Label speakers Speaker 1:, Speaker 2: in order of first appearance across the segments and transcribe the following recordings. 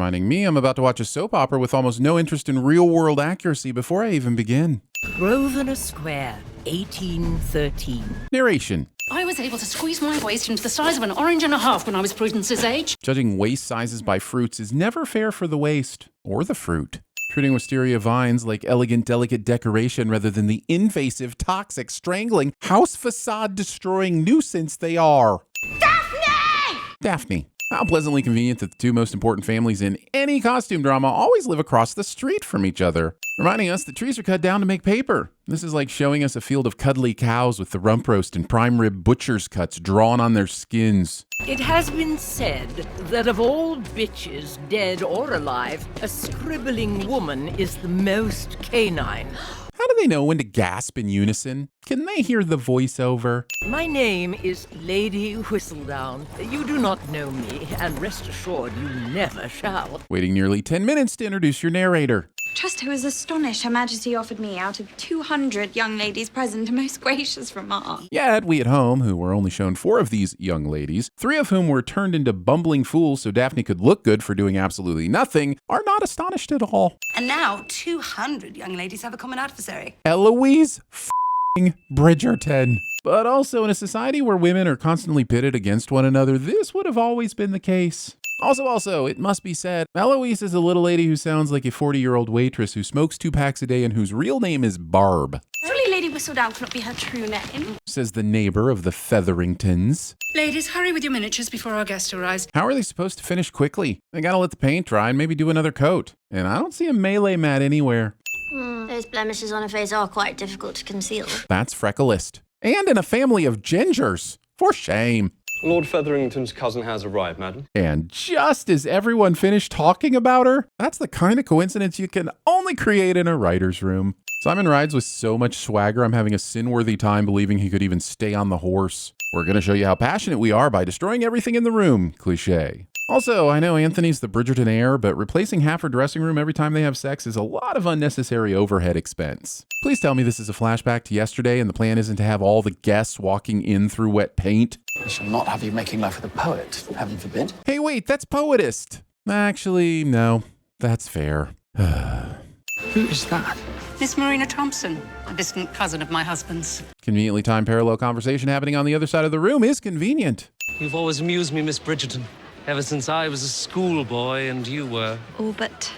Speaker 1: reminding me I'm about to watch a soap opera with almost no interest in real-world accuracy before I even begin.
Speaker 2: Grosvenor Square, 1813.
Speaker 1: Narration.
Speaker 3: I was able to squeeze my waist into the size of an orange and a half when I was Prudence's age.
Speaker 1: Judging waist sizes by fruits is never fair for the waist or the fruit. Treating wisteria vines like elegant, delicate decoration rather than the invasive, toxic, strangling, house facade-destroying nuisance they are. Daphne! How pleasantly convenient that the two most important families in any costume drama always live across the street from each other, reminding us that trees are cut down to make paper. This is like showing us a field of cuddly cows with the rump roast and prime rib butcher's cuts drawn on their skins.
Speaker 2: It has been said that of all bitches, dead or alive, a scribbling woman is the most canine.
Speaker 1: How do they know when to gasp in unison? Can they hear the voiceover?
Speaker 2: My name is Lady Whistledown. You do not know me, and rest assured you never shall.
Speaker 1: Waiting nearly 10 minutes to introduce your narrator.
Speaker 4: Trusto was astonished Her Majesty offered me, out of 200 young ladies present, a most gracious remark.
Speaker 1: Yet, we at home, who were only shown 4 of these young ladies, 3 of whom were turned into bumbling fools so Daphne could look good for doing absolutely nothing, are not astonished at all.
Speaker 5: And now 200 young ladies have a common adversary.
Speaker 1: Eloise f***ing Bridgerton. But also in a society where women are constantly pitted against one another, this would have always been the case. Also, it must be said, Eloise is a little lady who sounds like a 40-year-old waitress who smokes 2 packs a day and whose real name is Barb.
Speaker 4: Surely Lady Whistledown cannot be her true name.
Speaker 1: Says the neighbor of the Featheringtons.
Speaker 3: Ladies, hurry with your miniatures before our guest arrives.
Speaker 1: How are they supposed to finish quickly? They gotta let the paint dry and maybe do another coat. And I don't see a melee mat anywhere.
Speaker 6: Those blemishes on her face are quite difficult to conceal.
Speaker 1: That's Frecklist. And in a family of gingers. For shame.
Speaker 7: Lord Featherington's cousin has arrived, madam.
Speaker 1: And just as everyone finished talking about her, that's the kind of coincidence you can only create in a writer's room. Simon rides with so much swagger, I'm having a sin-worthy time believing he could even stay on the horse. We're gonna show you how passionate we are by destroying everything in the room. Cliché. Also, I know Anthony's the Bridgerton heir, but replacing half her dressing room every time they have sex is a lot of unnecessary overhead expense. Please tell me this is a flashback to yesterday and the plan isn't to have all the guests walking in through wet paint.
Speaker 8: I shall not have you making love with a poet, heaven forbid.
Speaker 1: Hey, wait, that's Poetist. Actually, no, that's fair.
Speaker 8: Who is that?
Speaker 3: Miss Marina Thompson, a distant cousin of my husband's.
Speaker 1: Conveniently timed parallel conversation happening on the other side of the room is convenient.
Speaker 9: You've always amused me, Miss Bridgerton, ever since I was a schoolboy and you were.
Speaker 4: All but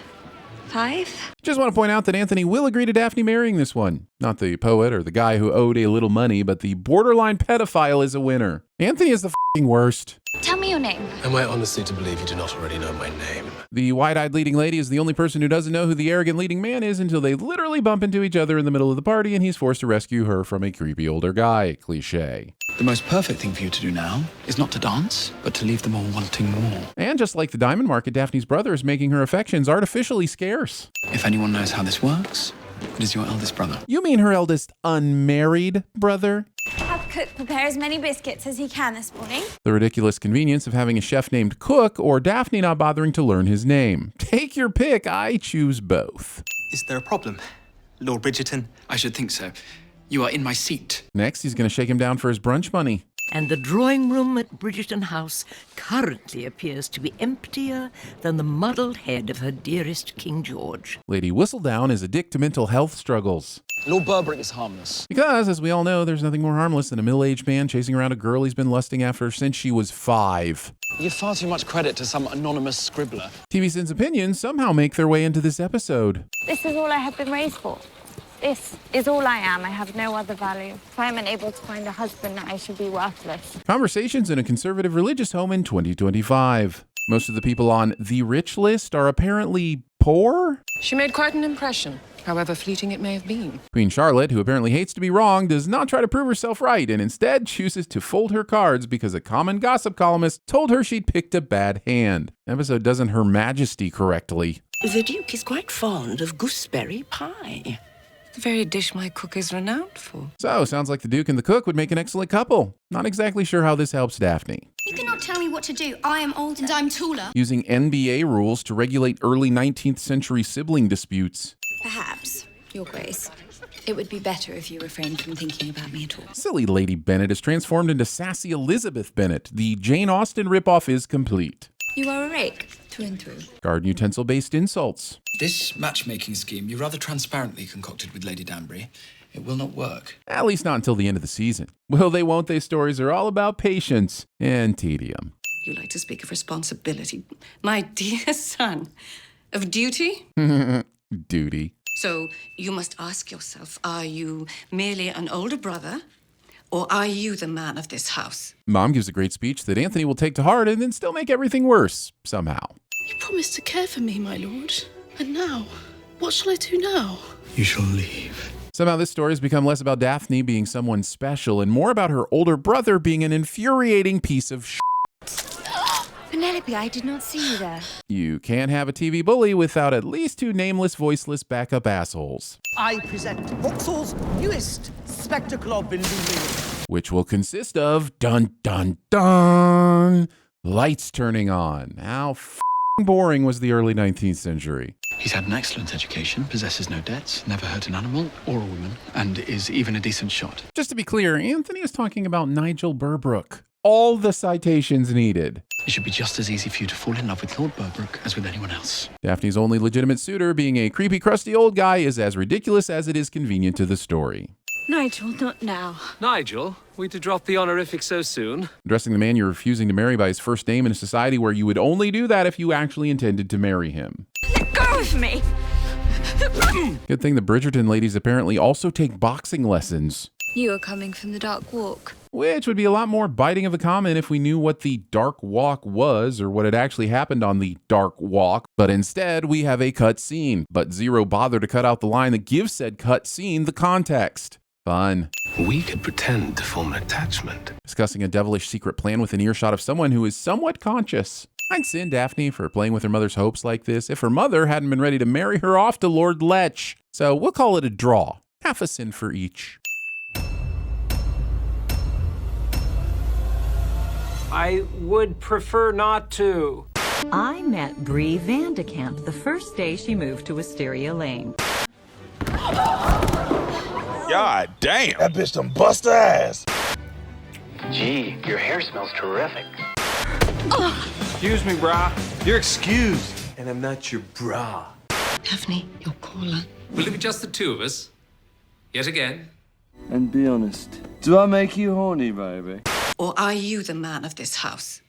Speaker 4: 5?
Speaker 1: Just want to point out that Anthony will agree to Daphne marrying this one. Not the poet or the guy who owed a little money, but the borderline pedophile is a winner. Anthony is the f***ing worst.
Speaker 4: Tell me your name.
Speaker 7: Am I honestly to believe you do not already know my name?
Speaker 1: The wide-eyed leading lady is the only person who doesn't know who the arrogant leading man is until they literally bump into each other in the middle of the party and he's forced to rescue her from a creepy older guy. Cliché.
Speaker 8: The most perfect thing for you to do now is not to dance, but to leave them all wanting more.
Speaker 1: And just like the diamond market, Daphne's brother is making her affections artificially scarce.
Speaker 8: If anyone knows how this works, it is your eldest brother.
Speaker 1: You mean her eldest unmarried brother?
Speaker 4: Have Cook prepare as many biscuits as he can this morning.
Speaker 1: The ridiculous convenience of having a chef named Cook or Daphne not bothering to learn his name. Take your pick, I choose both.
Speaker 10: Is there a problem, Lord Bridgerton?
Speaker 8: I should think so. You are in my seat.
Speaker 1: Next, he's going to shake him down for his brunch money.
Speaker 2: And the drawing room at Bridgerton House currently appears to be emptier than the muddled head of her dearest King George.
Speaker 1: Lady Whistledown is a dick to mental health struggles.
Speaker 8: Lord Berberich is harmless.
Speaker 1: Because, as we all know, there's nothing more harmless than a middle-aged man chasing around a girl he's been lusting after since she was 5.
Speaker 8: You give far too much credit to some anonymous scribbler.
Speaker 1: TVSins opinions somehow make their way into this episode.
Speaker 4: This is all I have been raised for. This is all I am. I have no other value. If I am unable to find a husband, I should be worthless.
Speaker 1: Conversations in a conservative religious home in 2025. Most of the people on the rich list are apparently poor?
Speaker 11: She made quite an impression, however fleeting it may have been.
Speaker 1: Queen Charlotte, who apparently hates to be wrong, does not try to prove herself right and instead chooses to fold her cards because a common gossip columnist told her she'd picked a bad hand. Episode doesn't Her Majesty correctly.
Speaker 2: The Duke is quite fond of gooseberry pie.
Speaker 11: The very dish my cook is renowned for.
Speaker 1: So, sounds like the Duke and the cook would make an excellent couple. Not exactly sure how this helps Daphne.
Speaker 5: You cannot tell me what to do. I am old and I'm taller.
Speaker 1: Using NBA rules to regulate early 19th century sibling disputes.
Speaker 5: Perhaps, Your Grace, it would be better if you refrained from thinking about me at all.
Speaker 1: Silly Lady Bennet is transformed into sassy Elizabeth Bennet. The Jane Austen ripoff is complete.
Speaker 5: You are a rake. through and through.
Speaker 1: Garden utensil-based insults.
Speaker 8: This matchmaking scheme you rather transparently concocted with Lady Danbury. It will not work.
Speaker 1: At least not until the end of the season. Will they, won't they stories are all about patience and tedium.
Speaker 11: You like to speak of responsibility. My dear son. Of duty?
Speaker 1: Duty.
Speaker 11: So you must ask yourself, are you merely an older brother, or are you the man of this house?
Speaker 1: Mom gives a great speech that Anthony will take to heart and then still make everything worse, somehow.
Speaker 12: You promised to care for me, my lord. And now? What shall I do now?
Speaker 8: You shall leave.
Speaker 1: Somehow this story has become less about Daphne being someone special and more about her older brother being an infuriating piece of shit.
Speaker 4: Penelope, I did not see you there.
Speaker 1: You can't have a TV bully without at least two nameless, voiceless backup assholes.
Speaker 13: I present Vauxhall's newest spectacle of illusion.
Speaker 1: Which will consist of, dun dun dun, lights turning on. How boring was the early 19th century?
Speaker 8: He's had an excellent education, possesses no debts, never hurt an animal or a woman, and is even a decent shot.
Speaker 1: Just to be clear, Anthony is talking about Nigel Burbrook. All the citations needed.
Speaker 8: It should be just as easy for you to fall in love with Lord Burbrook as with anyone else.
Speaker 1: Daphne's only legitimate suitor being a creepy, crusty old guy is as ridiculous as it is convenient to the story.
Speaker 4: Nigel, not now.
Speaker 9: Nigel, we to drop the honorific so soon?
Speaker 1: Addressing the man you're refusing to marry by his first name in a society where you would only do that if you actually intended to marry him.
Speaker 4: Let go of me!
Speaker 1: Good thing the Bridgerton ladies apparently also take boxing lessons.
Speaker 4: You are coming from the dark walk.
Speaker 1: Which would be a lot more biting of a comment if we knew what the dark walk was or what had actually happened on the dark walk. But instead, we have a cut scene. But zero bother to cut out the line that gives said cut scene the context. Fun.
Speaker 7: We could pretend to form an attachment.
Speaker 1: Discussing a devilish secret plan with an earshot of someone who is somewhat conscious. I'd sin Daphne for playing with her mother's hopes like this if her mother hadn't been ready to marry her off to Lord Lech. So we'll call it a draw. Half a sin for each.
Speaker 14: I would prefer not to.
Speaker 15: I met Bree Vandekamp the first day she moved to Wisteria Lane.
Speaker 16: God damn! That bitch done bust her ass.
Speaker 17: Gee, your hair smells terrific.
Speaker 14: Excuse me, brah. You're excused. And I'm not your brah.
Speaker 11: Daphne, your caller.
Speaker 9: Will it be just the two of us? Yet again?
Speaker 18: And be honest, do I make you horny, baby?
Speaker 11: Or are you the man of this house?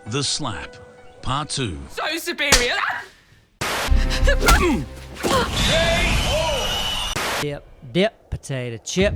Speaker 19: The Slap, Part 2.
Speaker 11: So superior!
Speaker 20: Dip, dip, potato chip.